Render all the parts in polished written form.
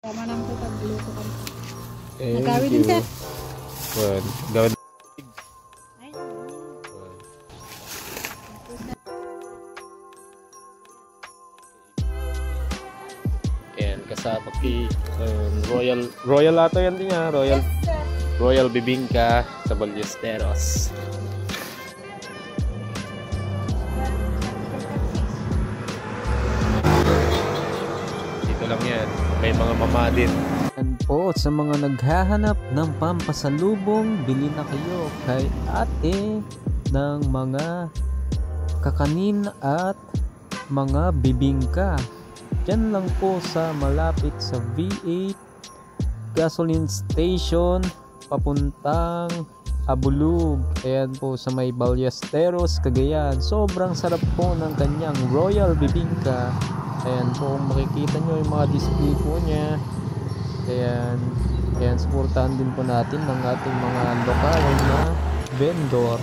Tama naman po pagluto kami. Thank Nagawin din, you. sir. Well, gawin. Ay, Ayan, kasama kay Royal ato yan din niya. Royal Bibingka sa Ballesteros. Dito lang yan. May mga mama din. Yan po, sa mga naghahanap ng pampasalubong, bili na kayo kay ate ng mga kakanin at mga bibingka. Diyan lang po sa malapit sa V8 gasoline station papuntang Abulug. Ayan po sa may Ballesteros, Cagayan. Sobrang sarap po ng kanyang Royal Bibingka. Ayan po, kung makikita nyo yung mga display po niya. Ayan, supportahan din po natin ng ating mga lokal na vendor.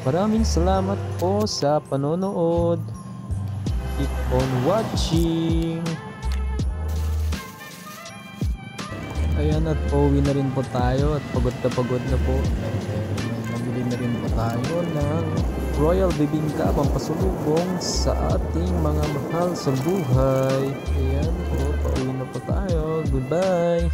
Maraming salamat po sa panonood. Keep on watching. Ayan, at pauwi na rin po tayo at pagod na po. Nabili na rin po tayo ng Royal Bibingka pampasalubong sa ating mga mahal sa buhay. Ayan po, pauwi na po tayo. Goodbye.